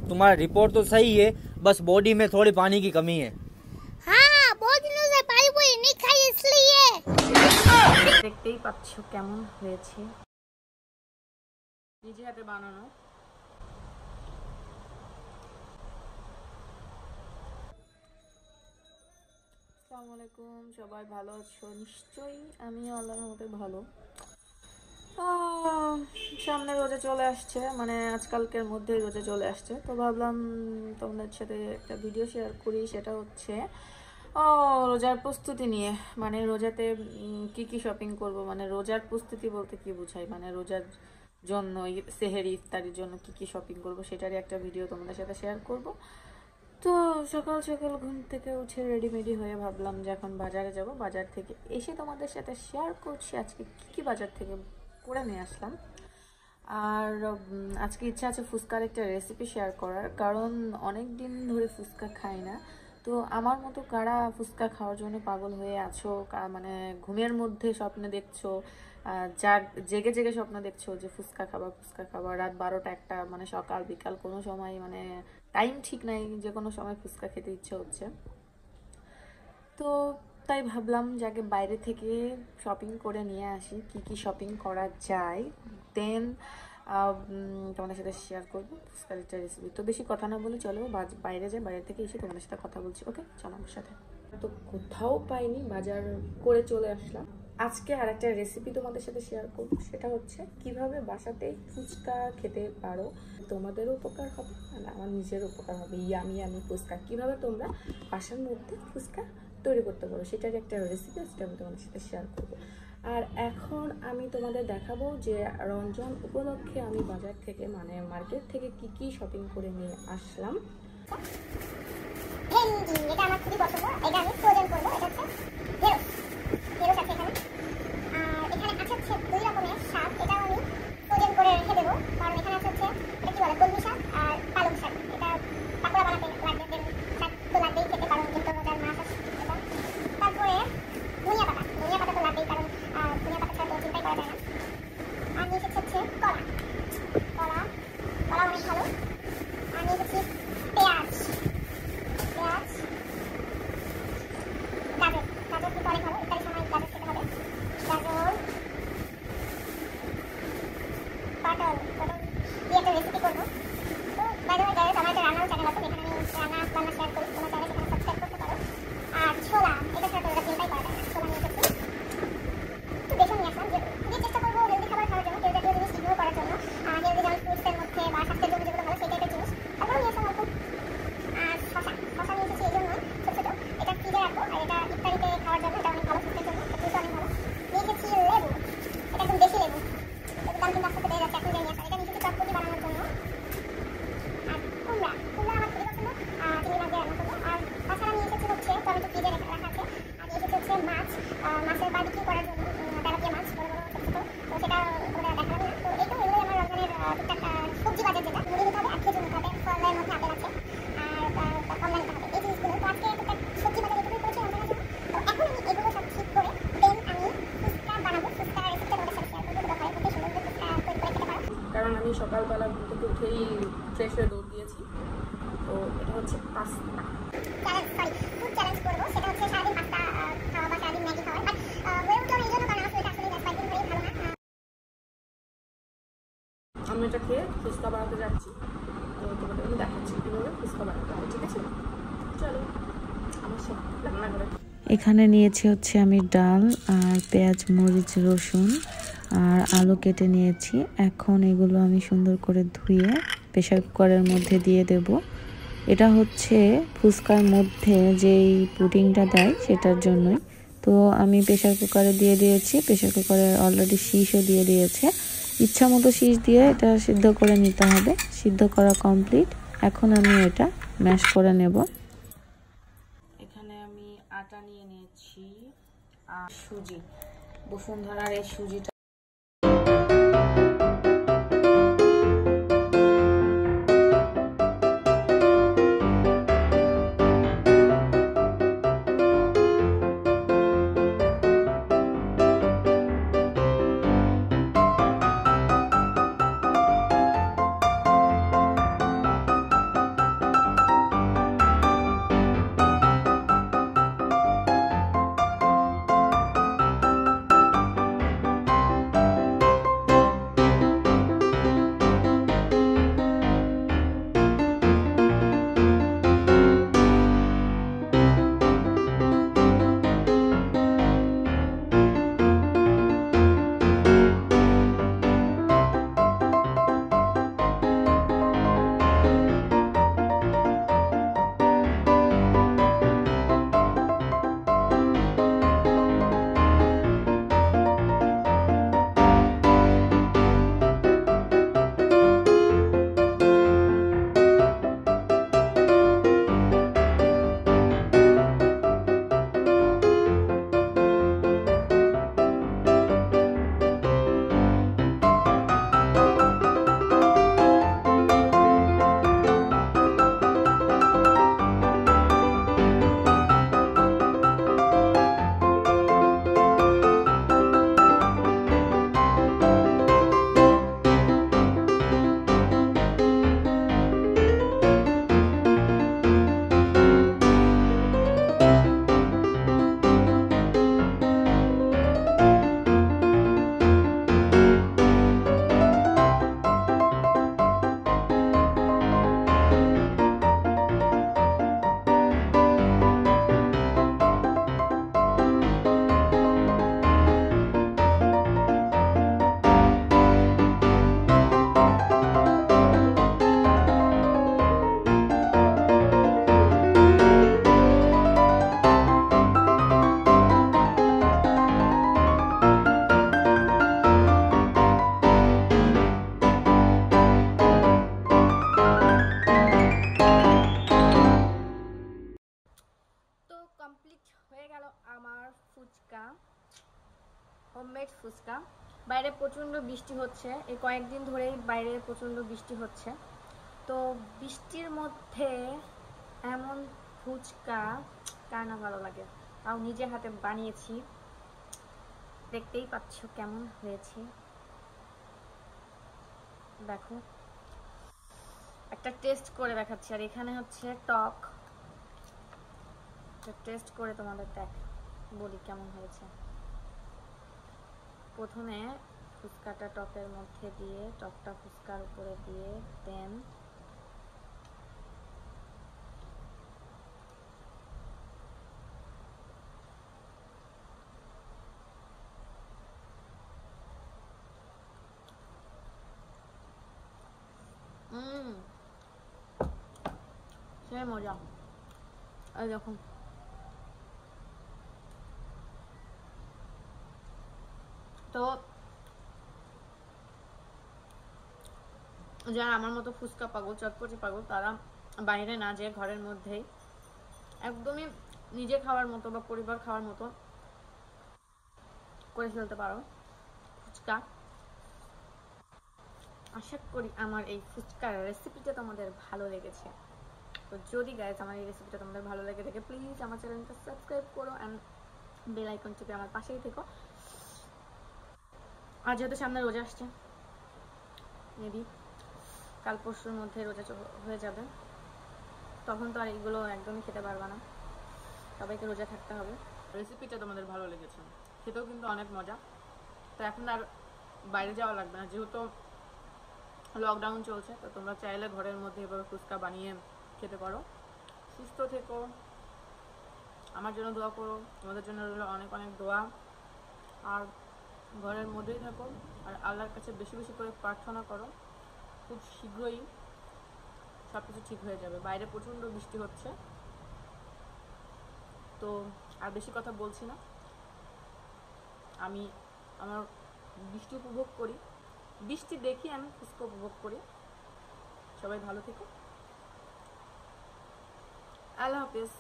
तुम्हारा रिपोर्ट तो सही है, बस बॉडी में थोड़ी पानी की कमी है। हाँ, बहुत दिनों से पानी पूरी नहीं खाई इसलिए। দেখতেই পাচ্ছো কেমন হয়েছে, নিজে হাতে বানানো। আসসালামু আলাইকুম, সবাই ভালো আছো নিশ্চয়ই? আমি আল্লাহর রহমতে ভালো। সামনে রোজা চলে আসছে, মানে আজকালকের মধ্যেই রোজা চলে আসছে, তো ভাবলাম তোমাদের সাথে একটা ভিডিও শেয়ার করি। সেটা হচ্ছে রোজার প্রস্তুতি নিয়ে, মানে রোজাতে কি কি শপিং করব, মানে রোজার প্রস্তুতি বলতে কি বোঝায়, মানে রোজার জন্য সেহেরি ইফতারির জন্য কি কি শপিং করব সেটারই একটা ভিডিও তোমাদের সাথে শেয়ার করব। তো সকাল সকাল ঘুম থেকে উঠে রেডিমেডি হয়ে ভাবলাম যে এখন বাজারে যাব, বাজার থেকে এসে তোমাদের সাথে শেয়ার করছি আজকে কি কি বাজার থেকে করে নিয়ে আসলাম। আর আজকে ইচ্ছা আছে ফুচকার একটা রেসিপি শেয়ার করার, কারণ অনেক দিন ধরে ফুচকা খাই না। তো আমার মতো কারা ফুচকা খাওয়ার জন্য পাগল হয়ে আছো, মানে ঘুমের মধ্যে স্বপ্নে দেখছো, জেগে জেগে স্বপ্ন দেখছো যে ফুচকা খাবার রাত 12টা 1টা, মানে সকাল বিকাল কোনো সময়, মানে টাইম ঠিক নাই, যে কোনো সময় ফুচকা খেতে ইচ্ছে হচ্ছে। তো তাই ভাবলাম যে আগে বাইরে থেকে শপিং করে নিয়ে আসি, কি কি শপিং করা যায়, দেন তোমাদের সাথে শেয়ার করবো ফুচকার একটা রেসিপি। তো বেশি কথা না বলে চলো বাইরে যাই, বাইরে থেকে এসে তোমাদের সাথে কথা বলছি। ওকে, চলো আমার সাথে। তো কোথাও পাইনি, বাজার করে চলে আসলাম। আজকে আর একটা রেসিপি তোমাদের সাথে শেয়ার করবো, সেটা হচ্ছে কিভাবে বাসাতেই ফুচকা খেতে পারো, তোমাদেরও উপকার হবে আর আমার নিজেরও উপকার হবে। ইয়ামি ফুচকা কিভাবে তোমরা বাসার মধ্যে ফুচকা তৈরি করতে পারো সেটার একটা রেসিপি, সেটা আমি তোমাদের সাথে শেয়ার করবো। আর এখন আমি তোমাদের দেখাবো যে রমজান উপলক্ষে আমি বাজার থেকে, মানে মার্কেট থেকে কি কি শপিং করে নিয়ে আসলাম। এটা আমার খুবই পছন্দ, এটা আমি ফ্রোজেন করব। এটা হচ্ছে ঢেঁড়স আছে এখানে, আর এখানে আছে 2 রকমের শাক, এটাও আমি ফ্রোজেন করে রেখে দেবো, কারণ এখানে আছে এটা কি বলে কলমি শাক আর পালং শাক। এটা পাকোড়া বানাতে লাগবে, দেন শাক তো লাগবেই খেতে, কারণ যেহেতু রোজার মাস আসছে। তারপরে ধনিয়া পাতা তো লাগবেই, কারণ ধনিয়া পাতা ছাড়া তো চিন্তাই করা যায় না। আর নিয়ে এসেছে হচ্ছে কলা অনেক ভালো। আর নিয়ে এসেছি পেঁয়াজ, গাজর কিন্তু অনেক ভালো, ইত্যাদি সময় গাজর খেতে হবে। গাজর, পটল দিয়ে একটা রেসিপি করবো। তো বাইরে গাইজ, আমার একটা রান্নার চ্যানেল আছে, যেখানে আমি বান্না শেয়ার করি, তোমরা চাইলে সেখানে সাবস্ক্রাইব করতে পারো। আর ছোলা, এটা ছাড়া তো এটা চিন্তাই করা যায় না। ছোলা নিয়ে এসেছি, একটু বেশি নিয়ে আসলাম, যে চেষ্টা করবো হেলদি খাবার খাওয়ার জন্য, কেউ জাতীয় জিনিস ইগনোর করার জন্য, হেলদি জাঙ্ক ফ্রুটসের মধ্যে বা স্বাস্থ্যের জন্য যেগুলো ভালো সেই টাইপের জিনিস। তারপরে নিয়ে আসলাম অল্প। আর শশা নিয়ে এসেছি এই জন্য ছোট ছোট, এটা ফ্রিজে রাখবো, আর এটা ইফতারিতে খাওয়ার জন্য এটা অনেক ভালো, স্বাস্থ্যের জন্য এটা অনেক ভালো। নিয়ে এসেছি লেবু, এটা একদম দেশি লেবু, দাম কিন্তু আস্তে আস্তে বেড়ে যাচ্ছে, এখন নিয়ে আসা। এটা নিয়ে এসেছি চটপটি বানানোর জন্য। আর কুমড়া আমার খুবই পছন্দ, চিংড়ি মাছ দিয়ে রান্না করবো। আর তাছাড়া নিয়ে এসেছি হচ্ছে টমেটো, ফ্রিজে রাখা আছে। আর নিয়ে এসেছি হচ্ছে মাছের বারবিকিউ করার জন্য, তেলাপিয়া মাছ বড় বড় ছোট ছোট, তো সেটা দেখালাম না। তো এগুলোই আমার রমজানের টুকটাক সবজি বাজার, যেটা মুড়ি নিতে হবে আর খেজুর নিতে হবে, ফলের মধ্যে আপেল আছে, আর কমলা নিতে হবে, এই জিনিসগুলো। তো আজকে টুকটাক সবজি বাজার এটুকুই করেছি রমজানের জন্য। তো এখন আমি এগুলো সব ঠিক করে দেন আমি ফুচকা বানাবো, ফুচকা রেসিপিটা তোমাদের সাথে শেয়ার করবো। তো ঘরে মধ্যে সুন্দর করে ফুচকা তৈরি করে খেতে পারো। কারণ আমি সকালবেলা ঘুম থেকে উঠেই ফ্রেশ হয়ে দৌড় দিয়েছি। তো এটা হচ্ছে পাস্তা ফুড চ্যালেঞ্জ করবো, সেটা হচ্ছে সারাদিন পাস্তা খাওয়া বা সারাদিন ম্যাগি খাওয়া। বাট হয়ে উঠলো এই জন্য, কারণ আমার শরীরটা আসলে 10-5 দিন ধরেই ভালো না। আমি এটা খেয়ে ফুচকা বানাতে যাচ্ছি, তো তোমাদের আমি দেখাচ্ছি কীভাবে ফুচকা বানাতে হবে, ঠিক আছে? চলো আমার সব রান্না করে। এখানে নিয়েছি হচ্ছে আমি ডাল আর পেঁয়াজ, মরিচ, রসুন আর আলু কেটে নিয়েছি। এখন এগুলো আমি সুন্দর করে ধুয়ে প্রেসার কুকারের মধ্যে দিয়ে দেব। এটা হচ্ছে ফুচকার মধ্যে যেই পুডিংটা দেয় সেটার জন্যই। তো আমি প্রেসার কুকারে দিয়ে দিয়েছি, প্রেসার কুকারে অলরেডি শীষও দিয়ে দিয়েছে। ইচ্ছা মতো শীষ দিয়ে এটা সিদ্ধ করে নিতে হবে। সিদ্ধ করা কমপ্লিট, এখন আমি এটা ম্যাশ করে নেব। এখানে আমি আটা নিয়ে নিয়েছি আর সুজি, বসুন্ধরার এই সুজিটা ফুচকা। বাইরে প্রচণ্ড বৃষ্টি হচ্ছে, এই কয়েকদিন ধরেই বাইরে প্রচণ্ড বৃষ্টি হচ্ছে। তো বৃষ্টির মধ্যে এমন ফুচকা কার না ভালো লাগে, তাও নিজে হাতে বানিয়েছি। দেখতেই পাচ্ছ কেমন হয়েছে, দেখো একটা টেস্ট করে দেখাচ্ছি। আর এখানে হচ্ছে টক, টেস্ট করে তোমাদের বলি কেমন হয়েছে। প্রথমে ফুচকাটা টকের মধ্যে দিয়ে, টকটা ফুচকার উপরে দিয়ে দেন সে মজা। এই দেখুন, তো যারা আমার মতো ফুচকা পাগল, চটপটি পাগল, তারা বাইরে না যেয়ে ঘরের মধ্যেই একদমই নিজে খাওয়ার মতো বা পরিবার খাওয়ার মতো করে ফেলতে পারো ফুচকা। আশা করি আমার এই ফুচকার রেসিপিটা তোমাদের ভালো লেগেছে। তো যদি গাইজ আমার এই রেসিপিটা তোমাদের ভালো লেগে থাকে, প্লিজ আমার চ্যানেলটা সাবস্ক্রাইব করো অ্যান্ড বেল আইকন টিপে আমার পাশেই থেকো। আর যেহেতু সামনে রোজা আসছে, মেবি কাল পরশুর মধ্যে রোজা হয়ে যাবে, তখন তো আর এইগুলো একদমই খেতে পারবা না, সবাইকে রোজা থাকতে হবে। রেসিপিটা তোমাদের ভালো লেগেছে, খেতেও কিন্তু অনেক মজা। তো এখন আর বাইরে যাওয়া লাগবে না, যেহেতু লকডাউন চলছে। তো তোমরা চাইলে ঘরের মধ্যে এভাবে ফুচকা বানিয়ে খেতে পারো। সুস্থ থেকো, আমার জন্য দোয়া করো, তোমাদের জন্য রইল অনেক অনেক দোয়া। আর ঘরের মধ্যেই থাকো, আর আল্লাহর কাছে বেশি বেশি করে প্রার্থনা করো, খুব শীঘ্রই সব কিছু ঠিক হয়ে যাবে। বাইরে প্রচণ্ড বৃষ্টি হচ্ছে, তো আর বেশি কথা বলছি না। আমি আমার বৃষ্টি উপভোগ করি, বৃষ্টি দেখি আমি ফুচকা উপভোগ করি। সবাই ভালো থেকো, আল্লাহ হাফেজ।